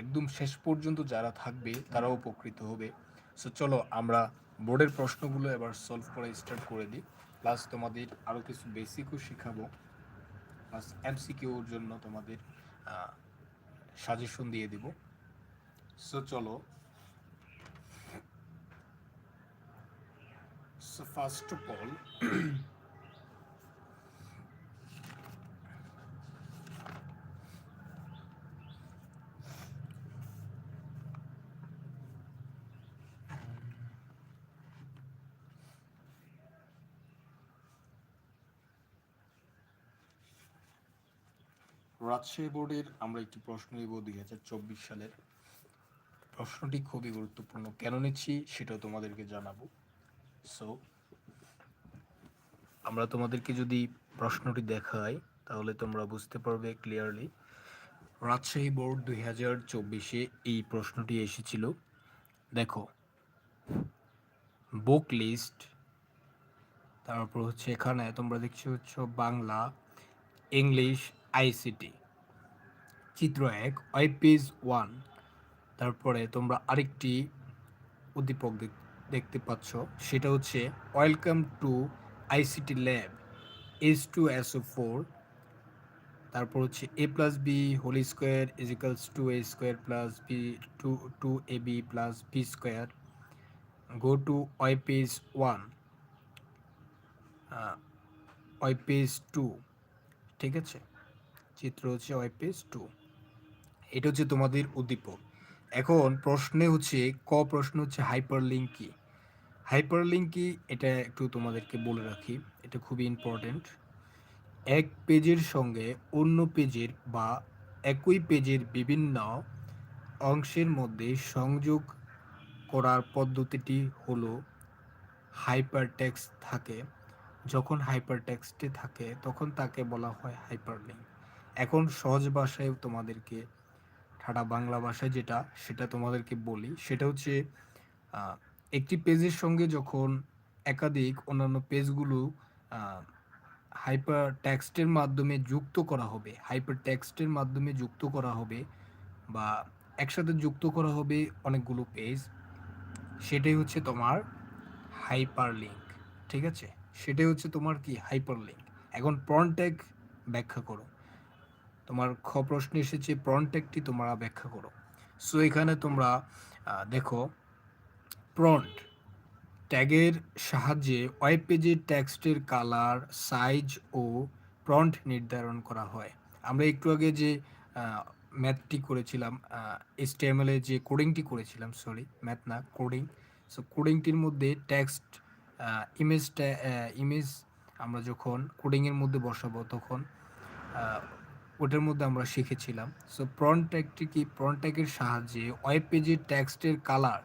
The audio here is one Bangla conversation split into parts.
একদম শেষ পর্যন্ত যারা থাকবে তারাও উপকৃত হবে। সো চলো আমরা বোর্ডের প্রশ্নগুলো এবার সলভ করা স্টার্ট করে দিই, প্লাস তোমাদের আরও কিছু বেসিকও শেখাবো, প্লাস এমসিকিউর জন্য তোমাদের সাজেশন দিয়ে দিব। সো চলো, so first of all Rajshahi বোর্ডের আমরা একটি প্রশ্ন নিব 2024 সালের। প্রশ্নটি খুবই গুরুত্বপূর্ণ, কেন নিচ্ছি সেটাও তোমাদেরকে জানাবো। সো আমরা তোমাদেরকে যদি প্রশ্নটি দেখাই তাহলে তোমরা বুঝতে পারবে ক্লিয়ারলি। রাজশাহী বোর্ড 2024-এ এই প্রশ্নটি এসেছিল। দেখো, বুক লিস্ট, তারপর হচ্ছে এখানে তোমরা দেখছো হচ্ছে বাংলা, ইংলিশ, আইসিটি, চিত্র 1, ওয়েব পেজ 1। তারপরে তোমরা আরেকটি উদ্দীপক দেখতে পাচ্ছ, সেটা হচ্ছে welcome to ICT lab H2SO4। তারপর হচ্ছে a plus B whole square is equals to a square plus B two A B plus B square. Go to web page 1, web page 2। ঠিক আছে, চিত্র হচ্ছে ওয়েব পেজ 2। এটা হচ্ছে তোমাদের উদ্দীপক। এখন প্রশ্নে হচ্ছে প্রশ্ন হচ্ছে হাইপারলিঙ্ক কি। হাইপারলিঙ্ক কি এটা একটু তোমাদেরকে বলে রাখি, এটা খুবই ইম্পর্টেন্ট। এক পেজের সঙ্গে অন্য পেজের বা একই পেজের বিভিন্ন অংশের মধ্যে সংযোগ করার পদ্ধতিটি হলো হাইপারটেক্সট থাকে। যখন হাইপারটেক্সটে থাকে তখন তাকে বলা হয় হাইপারলিঙ্ক। এখন সহজ ভাষায় তোমাদেরকে, ঠাডা বাংলা ভাষায় যেটা, সেটা তোমাদেরকে বলি, সেটা হচ্ছে একটি পেজের সঙ্গে যখন একাধিক অন্যান্য পেজগুলো হাইপার টেক্সটের মাধ্যমে যুক্ত করা হবে, হাইপার টেক্সটের মাধ্যমে যুক্ত করা হবে বা একসাথে যুক্ত করা হবে অনেকগুলো পেজ, সেটাই হচ্ছে তোমার হাইপার লিঙ্ক। ঠিক আছে, সেটাই হচ্ছে তোমার কি হাইপার লিঙ্ক। এখন প্রন ট্যাগ ব্যাখ্যা করো। তোমার প্রশ্ন এসেছে প্রন ট্যাগটি তোমরা ব্যাখ্যা করো। সো এখানে তোমরা দেখো, প্রন্ট ট্যাগের সাহায্যে ওয়েব পেজের টেক্সটের কালার, সাইজ ও ফন্ট নির্ধারণ করা হয়। আমরা একটু আগে যে ম্যাথটি করেছিলাম, HTML এ যে কোডিংটি করেছিলাম, সরি ম্যাথ না কোডিং। সো কোডিংটির মধ্যে টেক্সট, ইমেজ আমরা যখন কোডিংয়ের মধ্যে বসাবো তখন ওটার মধ্যে আমরা শিখেছিলাম। সো প্রন্ট ট্যাগটি কি, প্রন্ট ট্যাগের সাহায্যে ওয়েব পেজের টেক্সটের কালার,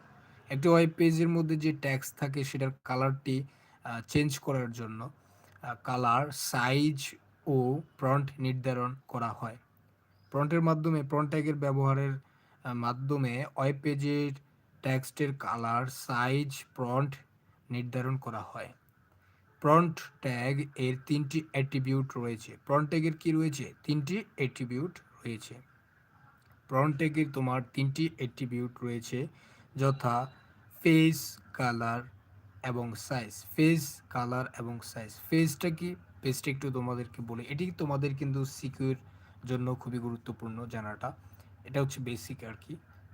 একটা ওয়েব পেজের মধ্যে যে টেক্সট থাকে সেটার কালারটি চেঞ্জ করার জন্য কালার, সাইজ ও ফন্ট নির্ধারণ করা হয়। ফন্টের মাধ্যমে, ফন্ট ট্যাগের ব্যবহারের মাধ্যমে ওয়েব পেজের টেক্সটের কালার, সাইজ, ফন্ট নির্ধারণ করা হয়। ফন্ট ট্যাগ এর তিনটি অ্যাট্রিবিউট রয়েছে। ফন্ট ট্যাগের কি রয়েছে? তিনটি অ্যাট্রিবিউট রয়েছে। ফন্ট ট্যাগের তোমার তিনটি অ্যাট্রিবিউট রয়েছে, যথা ফেস, কালার এবং সাইজ। ফেস, কালার এবং সাইজ। ফেসটা কি? ফেসটা একটু তোমাদেরকে বলি, এটি তোমাদের কিন্তু সিকিউর জন্য খুবই গুরুত্বপূর্ণ জানাটা। এটা হচ্ছে বেসিক আর কি,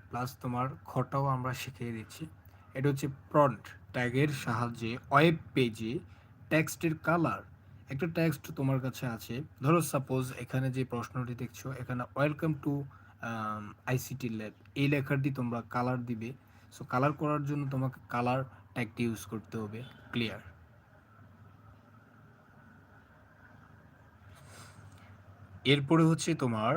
প্লাস তোমার খটাও আমরা শিখিয়ে দিচ্ছি। এটা হচ্ছে ফন্ট ট্যাগের সাহায্যে ওয়েব পেজে টেক্সটের কালার। একটা টেক্সট তোমার কাছে আছে, ধরো সাপোজ এখানে যে প্রশ্নটি দেখছো, এখানে ওয়েলকাম টু আইসিটি ল্যাব, এই লেখাটি তোমরা কালার দিবে। সো কালার করার জন্য তোমাকে কালার ট্যাগটি ইউজ করতে হবে। ক্লিয়ার? এরপরে হচ্ছে তোমার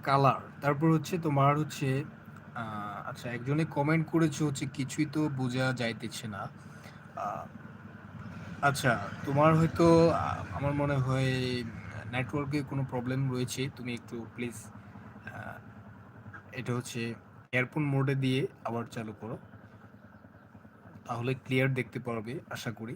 কালার, তারপর হচ্ছে তোমার হচ্ছে আচ্ছা, একজনে কমেন্ট করেছে হচ্ছে কিছুই তো বোঝা যাইতেছে না। আহ, আচ্ছা, তোমার হয়তো আমার মনে হয় নেটওয়ার্কে কোনো প্রবলেম রয়েছে, তুমি একটু প্লিজ এটা হচ্ছে এয়ারফোন মোডে দিয়ে আবার চালু করো, তাহলে ক্লিয়ার দেখতে পারবে আশা করি।